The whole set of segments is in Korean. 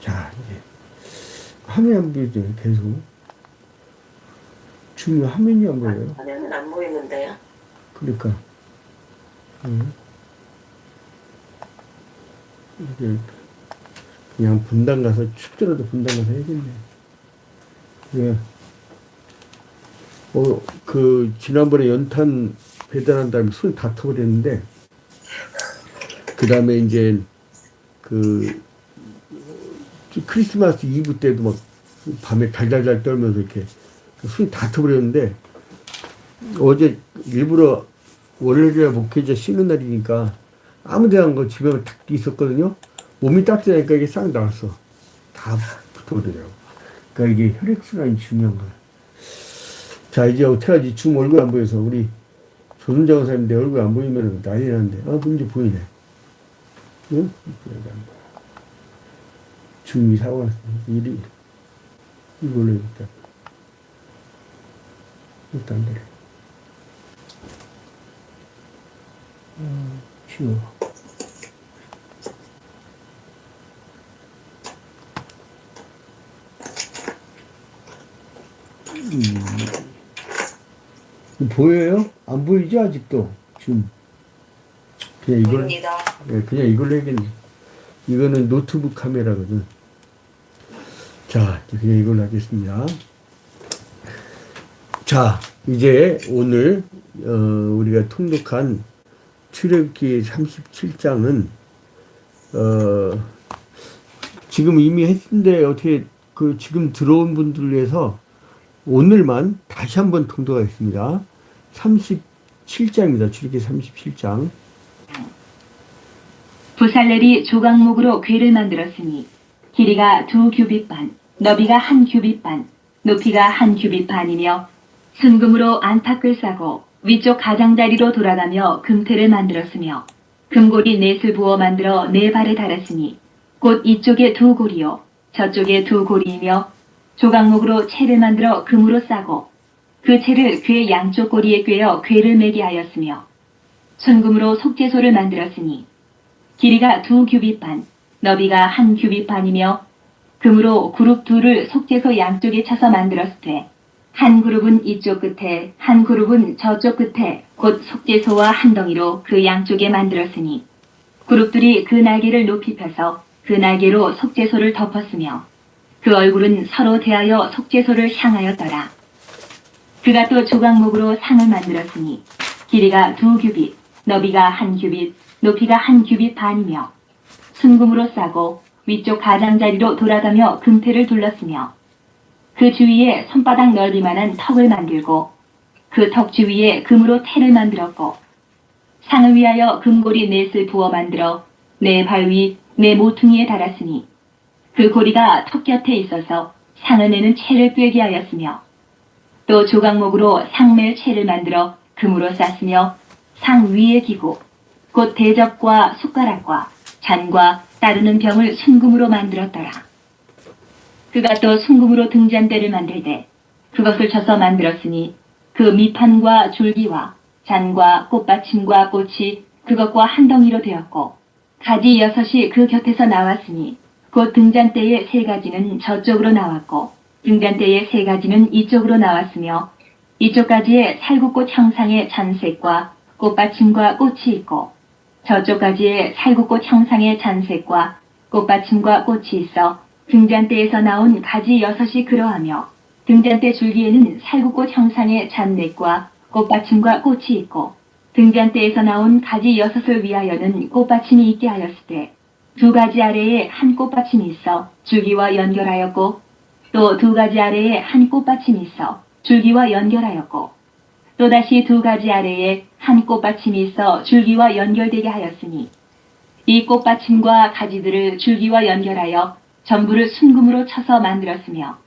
자, 이제 화면이 안 보이죠, 계속. 지금 화면이 안 보여요. 화면은 안 보이는데요. 그러니까. 이게 그냥 분당 가서, 춥더라도 분당 가서 해야겠네. 예. 지난번에 연탄 배달한 다음에 손이 다 터버렸는데, 그 다음에 이제, 크리스마스 이브 때도 막 밤에 달달달 떨면서 이렇게 손이 다 터버렸는데, 어제 일부러 월요일에 목회자 쉬는 날이니까 아무 데나 거 집에 딱 있었거든요. 몸이 따뜻하니까 이게 싹 나왔어. 다 붙어버리더라고. 그러니까 이게 혈액순환이 중요한 거야. 자, 이제 어떻게 하지? 지금 얼굴 안 보여서 우리 조순장 사님 내 얼굴 안 보이면 난리 나는데. 이제 보이네. 응? 지금 이 사고가 이걸로 일단. 일단 그래. 치워. 보여요? 안 보이죠? 아직도? 지금. 그냥 이걸, 보입니다. 네, 그냥 이걸로 해야겠네. 이거는 노트북 카메라거든. 자, 그냥 이걸로 하겠습니다. 자, 이제 오늘, 우리가 통독한 출애굽기 37장은, 지금 이미 했는데 어떻게, 지금 들어온 분들을 위해서 오늘만 다시 한번 통독하겠습니다. 37장입니다. 출애굽기 37장. 부살렐이 조각목으로 궤를 만들었으니 길이가 2규빗 반, 너비가 1규빗 반, 높이가 1규빗 반이며 순금으로 안팎을 싸고 위쪽 가장자리로 돌아가며 금태를 만들었으며 금고리 넷을 부어 만들어 네 발에 달았으니 곧 이쪽에 2고리요 저쪽에 2고리이며 조각목으로 채를 만들어 금으로 싸고 그 채를 궤 양쪽 고리에 꿰어 궤를 매게 하였으며 순금으로 속죄소를 만들었으니 길이가 2규빗 반, 너비가 1규빗 반이며 금으로 그룹 둘을 속죄소 양쪽에 쳐서 만들었을 때 한 그룹은 이쪽 끝에 한 그룹은 저쪽 끝에 곧 속죄소와 한 덩이로 그 양쪽에 만들었으니 그룹들이 그 날개를 높이 펴서 그 날개로 속죄소를 덮었으며 그 얼굴은 서로 대하여 속죄소를 향하였더라. 그가 또 조각목으로 상을 만들었으니 길이가 2규빗, 너비가 1규빗, 높이가 1규빗 반이며 순금으로 싸고 위쪽 가장자리로 돌아가며 금태를 둘렀으며 그 주위에 손바닥 넓이만한 턱을 만들고 그 턱 주위에 금으로 태를 만들었고 상을 위하여 금고리 넷을 부어 만들어 네 발 위 네 모퉁이에 달았으니 그 고리가 턱 곁에 있어서 상을 내는 채를 꿰게 하였으며 또 조각목으로 상멜 채를 만들어 금으로 쌌으며 상 위에 기고 곧 대접과 숟가락과 잔과 따르는 병을 순금으로 만들었더라. 그가 또 순금으로 등잔대를 만들되 그것을 쳐서 만들었으니 그 밑판과 줄기와 잔과 꽃받침과 꽃이 그것과 한 덩이로 되었고 가지 6이 그 곁에서 나왔으니 곧 등잔대의 3가지는 저쪽으로 나왔고 등잔대의 3가지는 이쪽으로 나왔으며 이쪽 가지에 살구꽃 형상의 잔색과 꽃받침과 꽃이 있고 저쪽 가지에 살구꽃 형상의 잔색과 꽃받침과 꽃이 있어 등잔대에서 나온 가지 6이 그러하며 등잔대 줄기에는 살구꽃 형상의 잔넷과 꽃받침과 꽃이 있고 등잔대에서 나온 가지 6을 위하여는 꽃받침이 있게 하였을 때 2가지 아래에 한 꽃받침이 있어 줄기와 연결하였고 또 2가지 아래에 한 꽃받침이 있어 줄기와 연결하였고 또다시 2가지 아래에 한 꽃받침이 있어 줄기와 연결되게 하였으니 이 꽃받침과 가지들을 줄기와 연결하여 전부를 순금으로 쳐서 만들었으며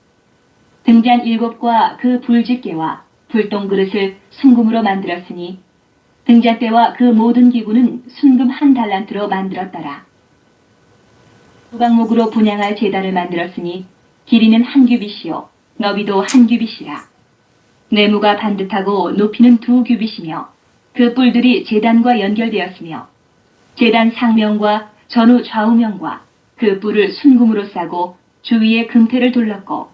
등잔 7과 그 불집게와 불똥 그릇을 순금으로 만들었으니 등잔대와 그 모든 기구는 순금 1달란트로 만들었더라. 조각목으로 분향할 제단을 만들었으니 길이는 1규빗이요 너비도 1규빗이라. 네모가 반듯하고 높이는 2규빗이며 그 뿔들이 제단과 연결되었으며 제단 상면과 전후 좌우면과 그 뿔을 순금으로 싸고 주위에 금태를 둘렀고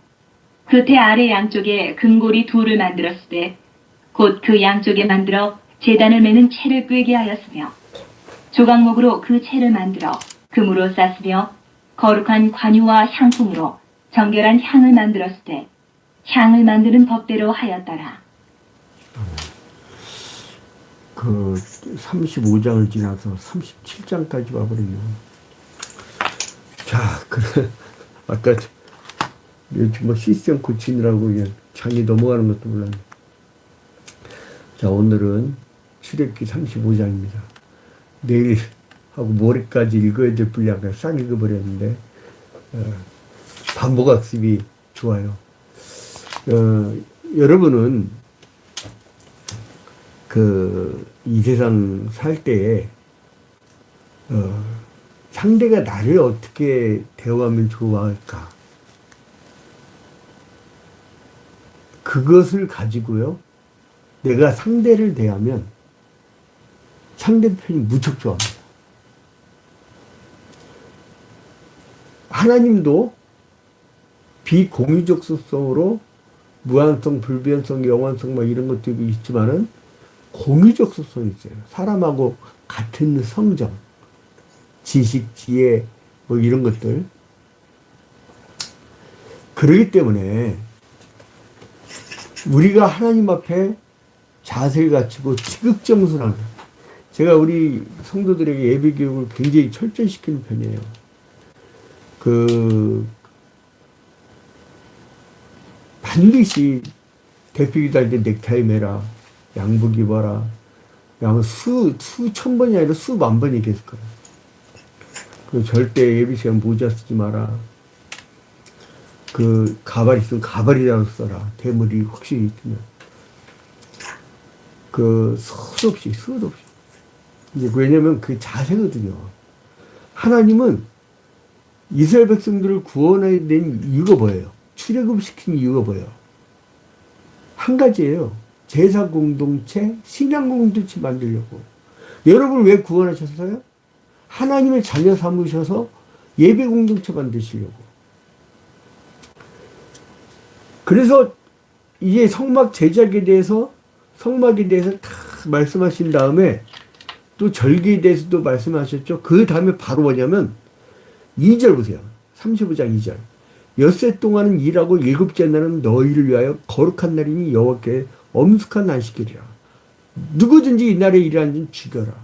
그 태 아래 양쪽에 금고리 둘을 만들었을 때 곧 그 양쪽에 만들어 제단을 매는 채를 꿰게 하였으며 조각목으로 그 채를 만들어 금으로 쌌으며 거룩한 관유와 향품으로 정결한 향을 만들었을 때 향을 만드는 법대로 하였더라. 그 35장을 지나서 37장까지 와버리네요. 자, 그래 아까 요즘 뭐 시스템 고치느라고 그냥 장이 넘어가는 것도 몰랐네. 자, 오늘은 출애굽기 35장입니다. 내일 하고 모레까지 읽어야 될 분량을 싹 읽어버렸는데 반복 학습이 좋아요. 여러분은 이 세상 살 때에 상대가 나를 어떻게 대우하면 좋아할까? 그것을 가지고요, 내가 상대를 대하면 상대편이 무척 좋아합니다. 하나님도 비공유적 속성으로 무한성, 불변성, 영원성 막 이런 것들이 있지만은 공유적 속성이 있어요. 사람하고 같은 성정, 지식, 지혜 뭐 이런 것들. 그러기 때문에 우리가 하나님 앞에 자세를 갖추고 지극정순하게, 제가 우리 성도들에게 예배 교육을 굉장히 철저히 시키는 편이에요. 반드시 대표기도 할 때 넥타이 매라, 양복 입어라. 아마 수천 번이 아니라 수만 번이 얘기했을 거예요. 절대 예배 시간 모자 쓰지 마라. 가발 있으면 가발이라도 써라. 대머리 확실히 있으면. 수도 없이. 이제 왜냐면 그 자세거든요. 하나님은 이스라엘 백성들을 구원해야 된 이유가 뭐예요? 출애굽시킨 이유가 뭐예요? 한 가지예요. 제사 공동체, 신앙 공동체 만들려고. 여러분을 왜 구원하셨어요? 하나님의 자녀 삼으셔서 예배 공동체 만드시려고. 그래서 이제 성막 제작에 대해서, 성막에 대해서 다 말씀하신 다음에 또 절기에 대해서도 말씀하셨죠. 그 다음에 바로 뭐냐면 2절 보세요. 35장 2절. 엿새 동안은 일하고 일곱째 날은 너희를 위하여 거룩한 날이니 여호와께 엄숙한 안식일이라. 누구든지 이날에 일하는 자는 죽여라.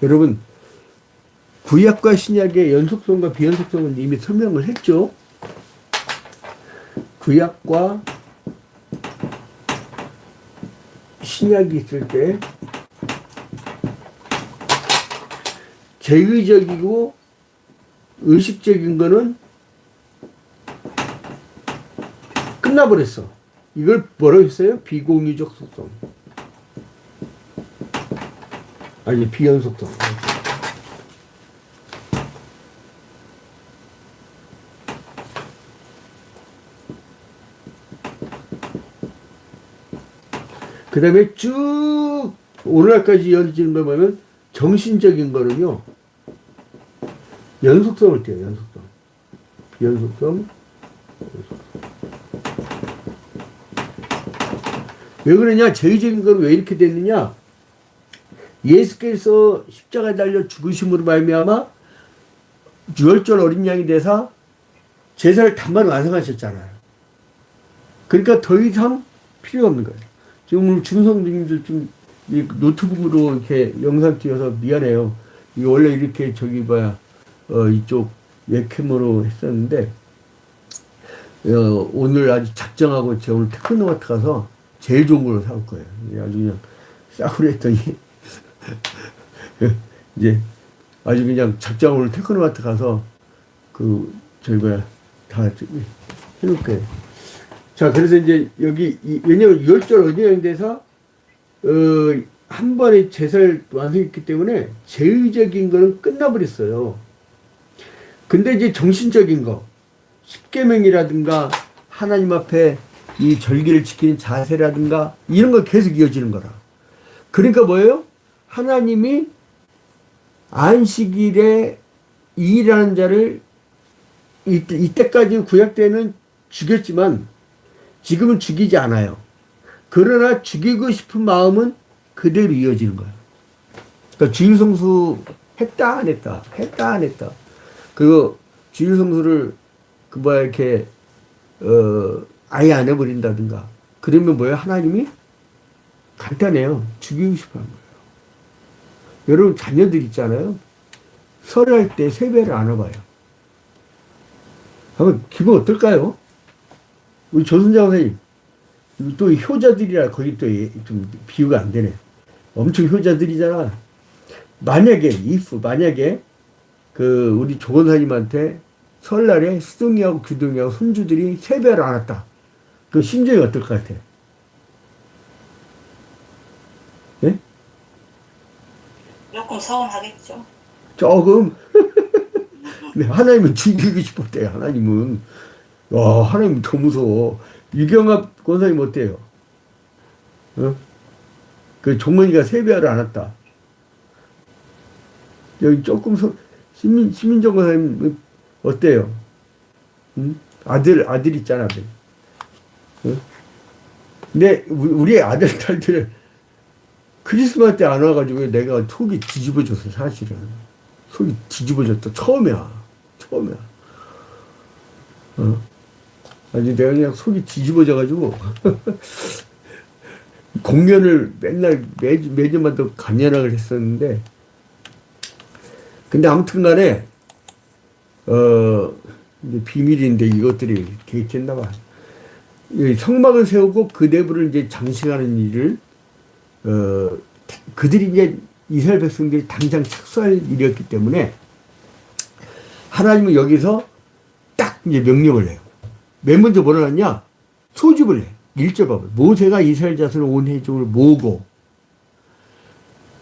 여러분, 구약과 신약의 연속성과 비연속성은 이미 설명을 했죠. 구약과 신약이 있을 때 제의적이고 의식적인 거는 끝나버렸어. 이걸 뭐라고 했어요? 비공유적 속성. 아니, 비연속성. 그 다음에 쭉 오늘날까지 이어지는 거 보면 정신적인 거는요, 연속성을 띄어요. 연속성. 비연속성. 왜 그러냐? 제의적인 건 왜 이렇게 됐느냐? 예수께서 십자가에 달려 죽으심으로 말미암아 유월절 어린 양이 돼서 제사를 단번에 완성하셨잖아요. 그러니까 더 이상 필요가 없는 거예요. 지금 오늘 중성님들 좀 노트북으로 이렇게 영상 찍어서 미안해요. 이거 원래 이렇게 이쪽 웹캠으로 했었는데 오늘 아주 작정하고 제가 오늘 테크노마트 가서 제일 좋은 걸로 사올 거예요. 아주 그냥 싸구려 했더니 이제 아주 그냥 작정을 오늘 테크노마트 가서 다 해놓을 거예요. 자, 그래서 이제 여기 왜냐면 유월절 어린양에 대해서 한 번에 제사를 완성했기 때문에 제의적인 거는 끝나버렸어요. 근데 이제 정신적인 거, 십계명이라든가 하나님 앞에 이 절기를 지키는 자세라든가 이런 거 계속 이어지는 거라. 그러니까 뭐예요? 하나님이 안식일에 이 일하는 자를 이때까지 구약 때는 죽였지만 지금은 죽이지 않아요. 그러나 죽이고 싶은 마음은 그대로 이어지는 거예요. 그러니까 주일성수 했다 안 했다, 했다 안 했다. 그리고 주일성수를 이렇게 아예 안 해버린다든가. 그러면 뭐예요? 하나님이 간단해요. 죽이고 싶어 하는 거예요. 여러분 자녀들 있잖아요. 설할 때 세배를 안 해봐요. 그러면 기분 어떨까요? 우리 조선자 선생님, 또 효자들이라 거기 또 좀 비유가 안 되네. 엄청 효자들이잖아. 만약에 우리 조건사님한테 설날에 수동이하고 규동이하고 손주들이 세배를 안 왔다. 그 심정이 어떨 것 같아? 예? 조금 서운하겠죠. 조금. 근데 하나님은 죽이고 싶었대요. 하나님은. 와, 하나님 더 무서워. 유경합 권사님 어때요? 어? 그 종문이가 세배하러 안 왔다. 여기 조금 시민정 권사님 어때요? 응? 아들 있잖아, 아들. 어? 근데 우리 아들, 딸들 크리스마스 때 안 와가지고 내가 속이 뒤집어졌어, 사실은. 속이 뒤집어졌다. 처음이야. 아니, 내가 그냥 속이 뒤집어져가지고, 공연을 맨날 매주마다 감연학을 했었는데, 근데 아무튼 간에, 이제 비밀인데 이것들이 계획했나 봐. 성막을 세우고 그 내부를 이제 장식하는 일을, 그들이 이제 이스라엘 백성들이 당장 착수할 일이었기 때문에, 하나님은 여기서 딱 이제 명령을 해요. 맨 먼저 뭐라 하냐? 소집을 해. 1절 봐봐요. 모세가 이스라엘 자손을 온 회중을 모으고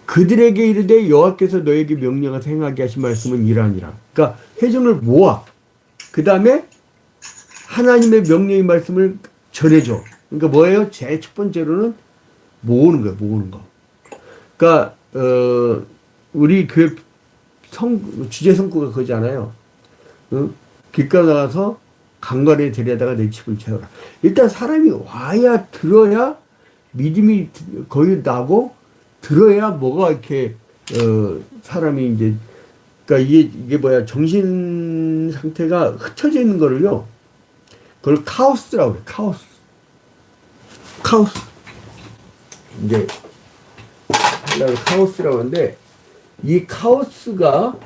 그들에게 이르되 여호와께서 너에게 명령하사 행하게 하신 말씀은 이러하니라. 그러니까 회중을 모아. 그 다음에 하나님의 명령의 말씀을 전해줘. 그러니까 뭐예요? 제일 첫 번째로는 모으는 거예요. 모으는 거. 그러니까 우리 교회 주제 성구가 그거잖아요. 길가 나가서 강간에 데려다가 내 집을 채워라. 일단 사람이 와야 들어야 믿음이 거의 나고 들어야 뭐가 이렇게 사람이 이제 그러니까 이게 뭐야 정신 상태가 흩어져 있는 거를요. 그걸 카오스라고 그래. 카오스. 이제 카오스라고 하는데 이 카오스가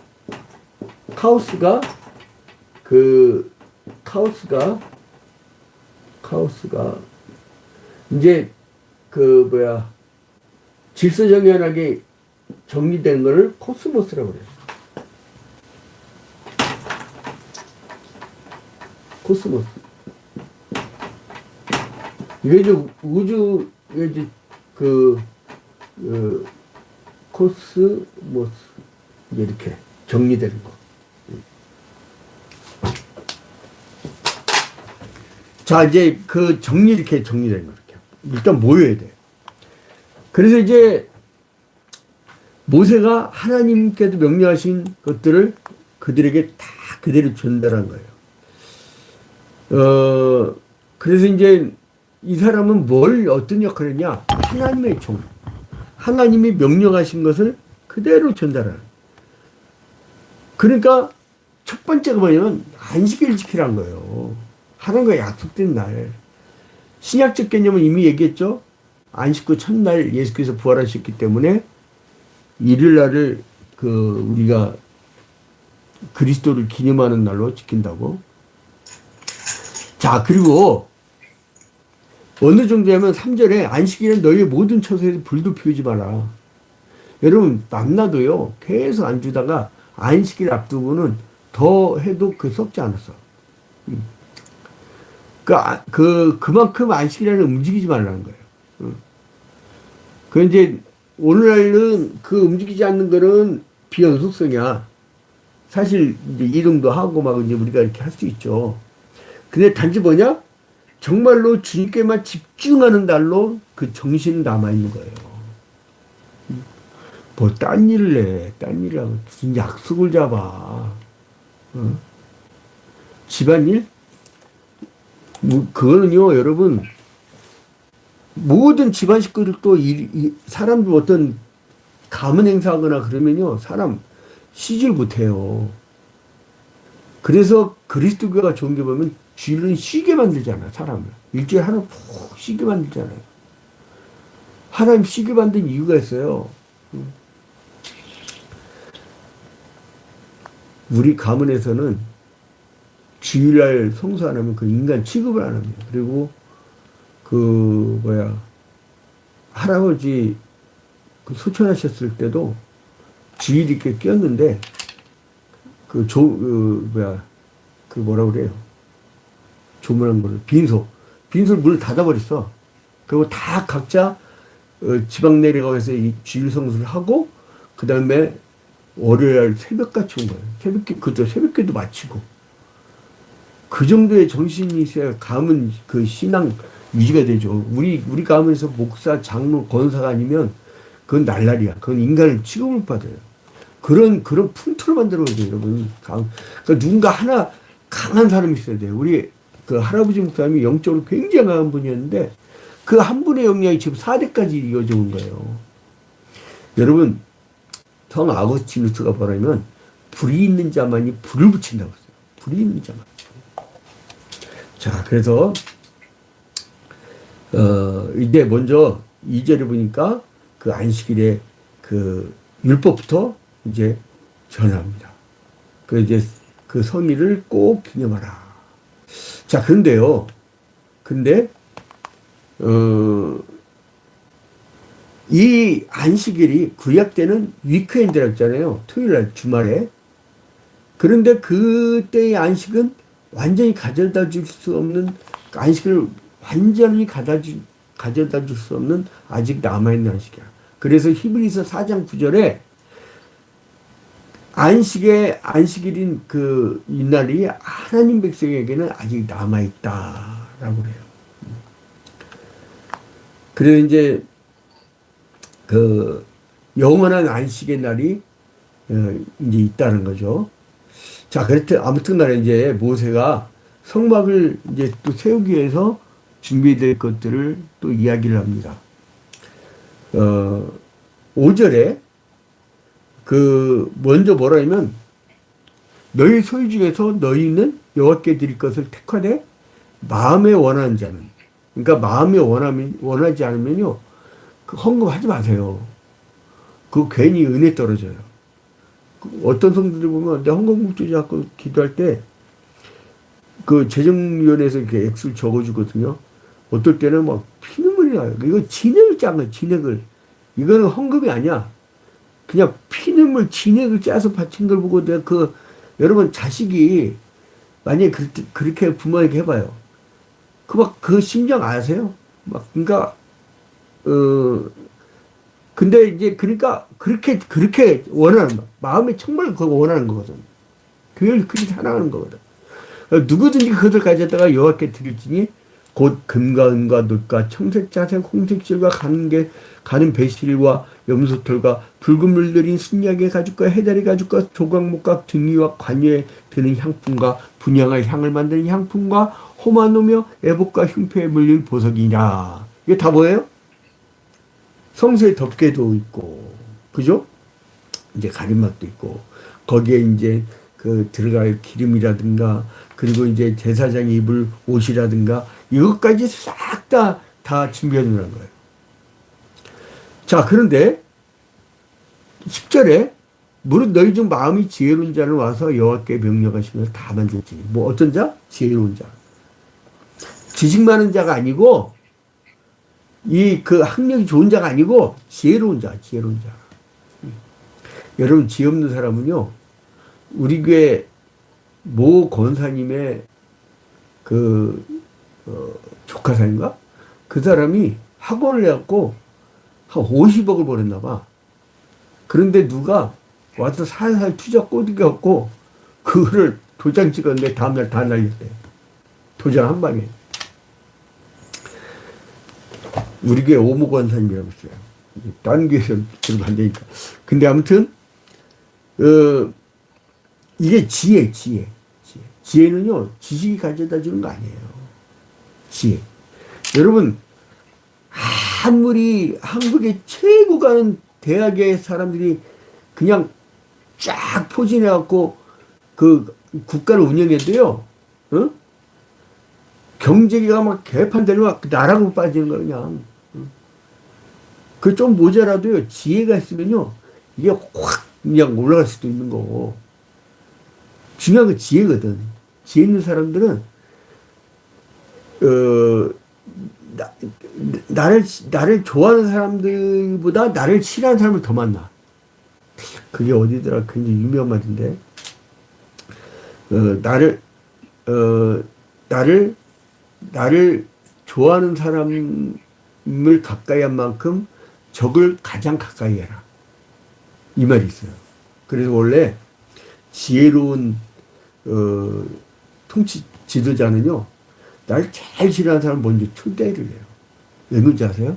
이제 질서정연하게 정리된 거를 코스모스라고 그래요. 코스모스. 이게 이제 우주의 이제 코스모스 이렇게 정리되는 거. 자, 이제 이렇게 정리된 거 이렇게. 일단 모여야 돼. 그래서 이제 모세가 하나님께서 명령하신 것들을 그들에게 다 그대로 전달한 거예요. 그래서 이제 이 사람은 어떤 역할을 했냐? 하나님의 종. 하나님이 명령하신 것을 그대로 전달하는. 그러니까 첫 번째가 뭐냐면 안식일을 지키라는 거예요. 하나님과 약속된 날. 신약적 개념은 이미 얘기했죠. 안식구 첫날 예수께서 부활하셨기 때문에 일요일날을 우리가 그리스도를 기념하는 날로 지킨다고. 자, 그리고 어느 정도냐면 3절에 안식일은 너희의 모든 처소에서 불도 피우지 마라. 여러분 만나도요 계속 안 주다가 안식일 앞두고는 더 해도 썩지 않았어. 그만큼 안식일에는 움직이지 말라는 거예요. 그 이제 오늘날은 움직이지 않는 거는 비연속성이야. 사실 이제 이동도 하고 막 이제 우리가 이렇게 할 수 있죠. 근데 단지 뭐냐? 정말로 주님께만 집중하는 날로 그 정신은 남아있는 거예요. 뭐, 딴 일을 해. 딴 일을 하고, 무슨 약속을 잡아. 집안일? 그거는요, 여러분, 모든 집안 식구들도 사람들 어떤 가문 행사하거나 그러면요, 사람 쉬질 못해요. 그래서 그리스도교가 좋은 게 보면 주일은 쉬게 만들잖아, 사람을. 일주일에 하루 푹 쉬게 만들잖아요. 하나님 쉬게 만든 이유가 있어요. 우리 가문에서는 주일날 성수 안 하면 그 인간 취급을 안 합니다. 그리고 할아버지 소천하셨을 때도 주일 이렇게 끼었는데 뭐라 그래요? 조문한 거를 빈소를 문을 닫아버렸어. 그리고 다 각자 지방 내려가서 이 주일 성수를 하고 그 다음에 월요일 새벽같이 온 거예요. 그저 새벽기도 마치고 그 정도의 정신이 있어야 가문 그 신앙 유지가 되죠. 우리 가문에서 목사, 장로, 권사가 아니면 그건 날라리야. 그건 인간을 취급을 받아요. 그런 풍토를 만들어야 돼요, 여러분. 그러니까 누군가 하나 강한 사람이 있어야 돼요. 우리 그 할아버지 목사님이 영적으로 굉장히 강한 분이었는데 그 한 분의 영향이 지금 4대까지 이어져 온 거예요. 여러분, 성 아구스티누스가 뭐라면 불이 있는 자만이 불을 붙인다고 했어요. 불이 있는 자만. 자, 그래서 이제 먼저 2절에 보니까 그 안식일의 그 율법부터 이제 전합니다. 그 이제 그 성일을 꼭 기념하라. 자, 근데 이 안식일이 구약 때는 위크엔드라고 했잖아요. 토요일날 주말에. 그런데 그때의 안식은 완전히 가져다 줄 수 없는, 안식을 완전히 가져다 줄 수 없는 아직 남아있는 안식이야. 그래서 히브리서 4장 9절에 안식일인 그 이날이 하나님 백성에게는 아직 남아있다라고 그래요. 그래서 이제 그 영원한 안식의 날이 이제 있다는 거죠. 자, 아무튼 간에 이제 모세가 성막을 이제 또 세우기 위해서 준비될 것들을 또 이야기를 합니다. 5절에 먼저 뭐라 하면 너희 소유 중에서 너희는 여호와께 드릴 것을 택하되 마음에 원하는 자는, 그러니까 마음에 원하지 않으면요, 그 헌금하지 마세요. 그거 괜히 은혜 떨어져요. 어떤 성도들 보면 내가 헌금국주 자꾸 기도할 때 그 재정위원회에서 이렇게 액수를 적어주거든요. 어떨 때는 막 피눈물이 나요. 이거 진액을 짠 거예요, 진액을. 이거는 헌금이 아니야. 그냥 피눈물 진액을 짜서 바친 걸 보고 내가 여러분 자식이 만약에 그렇게 부모에게 해봐요. 그 심정 아세요? 그러니까, 근데 이제 그러니까 그렇게 원하는, 마음에 정말 그거 원하는 거거든. 교회를 그렇게 사랑하는 거거든. 누구든지 그것을 가졌다가 여호와께 드릴지니 곧 금과 은과 놋과 청색, 자색, 홍색 실과 가는 배실과 염소털과 붉은 물 들인 순약의 가죽과 해다리 가죽과 조각목과 등위와 관여에 드는 향품과 분향할 향을 만드는 향품과 호마노며 애복과 흉패에 물린 보석이냐. 이게 다 뭐예요? 성소에 덮개도 있고, 그죠? 이제 가림막도 있고, 거기에 이제 들어갈 기름이라든가, 그리고 이제 제사장이 입을 옷이라든가, 이것까지 싹 다 준비해 놓는 거예요. 자, 그런데 10절에 무릇 너희 중 마음이 지혜로운 자는 와서 여호와께 명령하시면서 다 만들지니. 뭐 어떤 자? 지혜로운 자. 지식 많은 자가 아니고 학력이 좋은 자가 아니고 지혜로운 자. 여러분, 지혜 없는 사람은요, 우리 교회 모 권사님의 조카사인가? 그 사람이 학원을 해갖고 한 50억을 벌었나 봐. 그런데 누가 와서 살살 투자 꼬드겨갖고 그거를 도장 찍었는데 다음날 다 날렸대요. 도장 한 방에. 우리 교회 오모 권사님이라고 있어요. 다른 교회에서 들으면 안 되니까. 근데 아무튼 이게 지혜. 지혜는요, 지식이 가져다 주는 거 아니에요. 지혜. 여러분, 아무리 한국의 최고 가는 대학의 사람들이 그냥 쫙 포진해갖고 그 국가를 운영해도요, 어? 경제가 막 개판되면 막 나라고 빠지는 거 그냥. 그 좀 모자라도요, 지혜가 있으면요, 이게 확 그냥 올라갈 수도 있는 거고. 중요한 건 지혜거든. 지혜 있는 사람들은, 나를 좋아하는 사람들보다 나를 싫어하는 사람을 더 만나. 그게 어디더라? 굉장히 유명한 말인데. 나를 좋아하는 사람을 가까이 한 만큼 적을 가장 가까이 해라. 이 말이 있어요. 그래서 원래 지혜로운, 통치 지도자는요, 날 제일 싫어하는 사람 먼저 초대를 해요. 왜 그런지 아세요?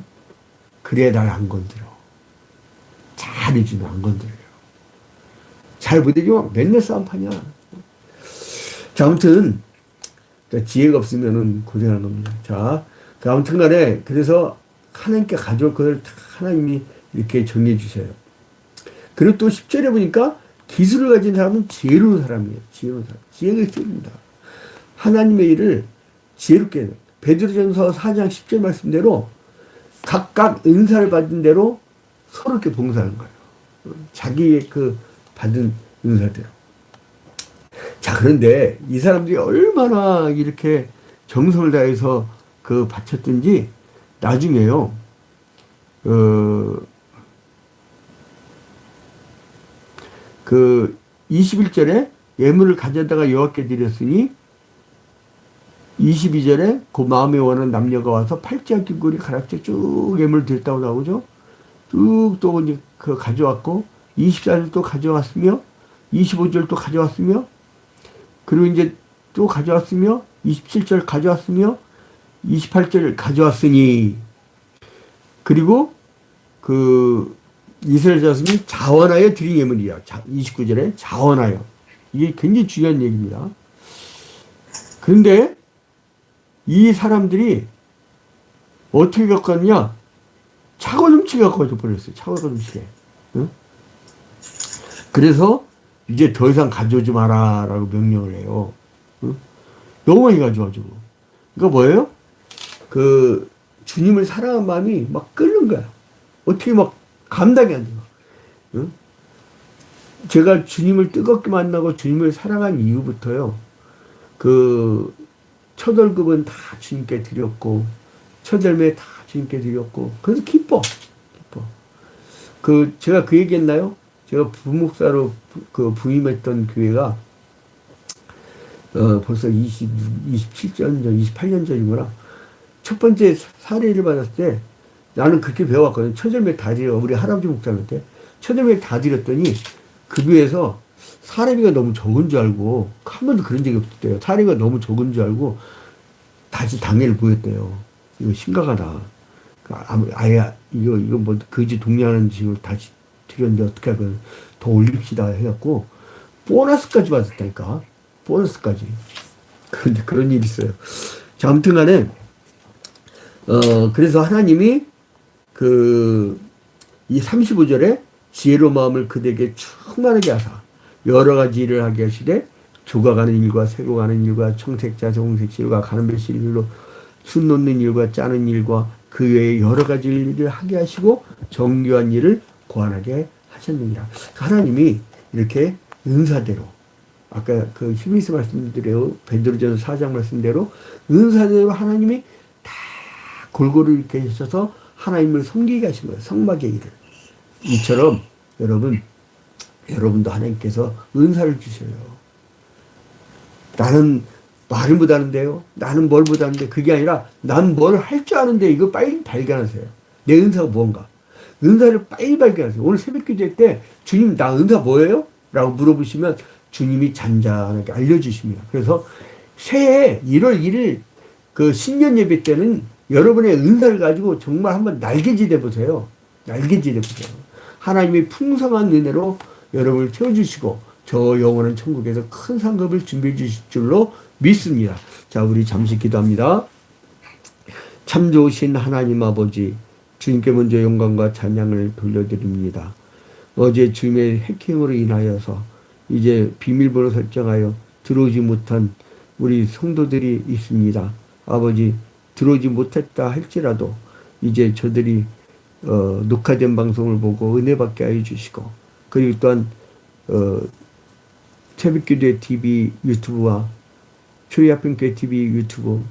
그래야 날 안 건드려. 잘해주면 안 건드려요. 잘 못해주면 맨날 싸움판이야. 자, 아무튼, 지혜가 없으면은 고생하는 겁니다. 자, 아무튼 간에, 그래서 하나님께 가져올 것을 하나님이 이렇게 정해 주세요. 그리고 또 10절에 보니까 기술을 가진 사람은 지혜로운 사람이에요. 지혜로운 사람. 지혜가 있습니다. 하나님의 일을 지혜롭게 해요. 베드로전서 4장 10절 말씀대로 각각 은사를 받은 대로 서로 이렇게 봉사하는 거예요. 자기의 그 받은 은사대로. 자, 그런데 이 사람들이 얼마나 이렇게 정성을 다해서 그 바쳤든지 나중에요, 그 21절에 예물을 가져다가 여호와께 드렸으니 22절에 그 마음에 원하는 남녀가 와서 팔찌와 귀걸이 가락지 쭉 예물을 드렸다고 나오죠. 쭉 또 이제 그 가져왔고 24절 또 가져왔으며 25절 또 가져왔으며 그리고 이제 또 가져왔으며 27절 가져왔으며 28절 가져왔으니 그리고 그 이스라엘 자손이 자원하여 드린 예물이야. 29절에 자원하여. 이게 굉장히 중요한 얘기입니다. 그런데 이 사람들이 어떻게 겪었냐? 차고좀치게 갖고 버렸어요. 차고좀치게. 응? 그래서 이제 더 이상 가져오지 마라 라고 명령을 해요. 응? 너무 많이 가져와가지고. 그러니까 뭐예요? 그 주님을 사랑하는 마음이 막 끓는 거야. 어떻게 막 감당이 안 돼요. 응? 제가 주님을 뜨겁게 만나고 주님을 사랑한 이후부터요. 그 첫 월급은 다 주님께 드렸고 첫 열매 다 주님께 드렸고 그래서 기뻐. 그 제가 그 얘기했나요? 제가 부목사로 그 부임했던 교회가 벌써 27년 전, 28년 전이구나. 첫 번째 사례를 받았을 때 나는 그렇게 배워왔거든. 첫 열매 다 드려. 우리 할아버지 목사님한테 첫 열매 다 드렸더니 그 교회에서 사례비가 너무 적은 줄 알고 한 번도 그런 적이 없었대요. 사례비가 너무 적은 줄 알고 다시 당회를 보였대요. 이거 심각하다. 아예 이거 뭐 거지 동료하는 식으로 다시 드렸는데 어떻게 하건 더 올립시다 해갖고 보너스까지 받았다니까. 보너스까지. 그런데 그런 일이 있어요. 자, 아무튼 간에 그래서 하나님이 이 35절에 지혜로운 마음을 그대에게 충만하게 하사 여러 가지 일을 하게 하시되 조각하는 일과 세고가는 일과 청색자 정색실과 가는 배실 일로 순 놓는 일과 짜는 일과 그 외에 여러 가지 일을 하게 하시고 정교한 일을 고안하게 하셨느니라. 하나님이 이렇게 은사대로 아까 그 히브리서 말씀대로 베드로전서 4장 말씀대로 은사대로 하나님이 다 골고루 이렇게 하셔서 하나님을 섬기게 하신 거예요. 성막의 일을. 이처럼 여러분도 하나님께서 은사를 주셔요. 나는 말을 못하는데요. 나는 뭘 못하는데 그게 아니라 난 뭘 할 줄 아는데 이거 빨리 발견하세요. 내 은사가 뭔가. 은사를 빨리 발견하세요. 오늘 새벽기도 때 주님 나 은사 뭐예요? 라고 물어보시면 주님이 잔잔하게 알려주십니다. 그래서 새해 1월 1일 그 신년 예배 때는 여러분의 은사를 가지고 정말 한번 날개짓해 보세요. 날개짓해 보세요. 하나님이 풍성한 은혜로 여러분을 채워주시고 저 영원한 천국에서 큰 상급을 준비해 주실 줄로 믿습니다. 자, 우리 잠시 기도합니다. 참 좋으신 하나님 아버지, 주님께 먼저 영광과 찬양을 돌려드립니다. 어제 주님의 해킹으로 인하여서 이제 비밀번호 설정하여 들어오지 못한 우리 성도들이 있습니다. 아버지, 들어오지 못했다 할지라도 이제 저들이 녹화된 방송을 보고 은혜 받게 하여 주시고, 그리고 또한 새벽기도회 TV 유튜브와 초이아편교회 TV 유튜브,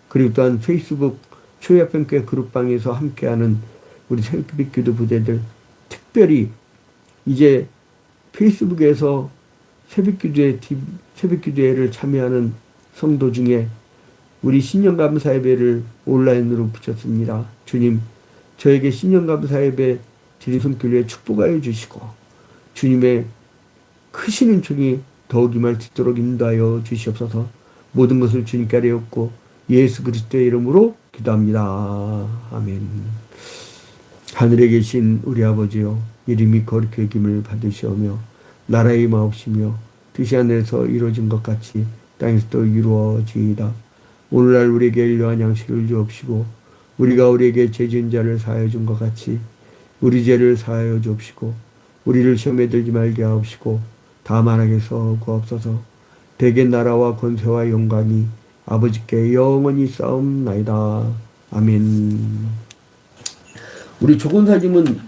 그리고 또한 페이스북 초이아편교회 그룹방에서 함께하는 우리 새벽기도 부대들, 특별히 이제 페이스북에서 새벽기도회를 참여하는 성도 중에 우리 신년감사예배를 온라인으로 붙였습니다. 주님, 저에게 신년감사예배 드린 손길에 축복하여 주시고, 주님의 크신 은총이 더욱 임할 수 있도록 인도하여 주시옵소서. 모든 것을 주님께 아뢰옵고 예수 그리스도의 이름으로 기도합니다. 아멘. 하늘에 계신 우리 아버지여, 이름이 거룩히 여김을 받으시오며 나라의 마옵시며 뜻이 하늘에서 이루어진 것 같이 땅에서도 이루어지이다. 오늘날 우리에게 일용할 양식을 주옵시고, 우리가 우리에게 죄 지은 자를 사하여 준 것 같이 우리 죄를 사하여 주옵시고, 우리를 시험에 들지 말게 하옵시고 다만 악에서 구하옵소서. 대개 나라와 권세와 영광이 아버지께 영원히 싸움나이다. 아멘. 우리 조건사님은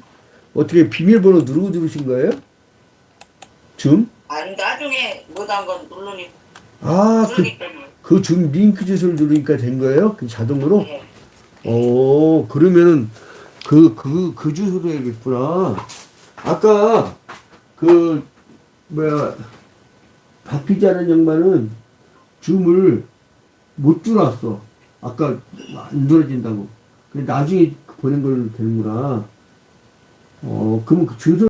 어떻게 비밀번호 누르고 들으신 거예요? 줌? 아니 나중에 못한 건 누르니 아, 누르니까 그 줌 링크 주소를 누르니까 된 거예요? 그 자동으로? 예. 그러면은 그 주소로 해야겠구나. 아까 박피자는 양반은 줌을 못 들어왔어. 아까 안 들어진다고. 근데 나중에 보낸 걸 되는구나. 그러면 그 주소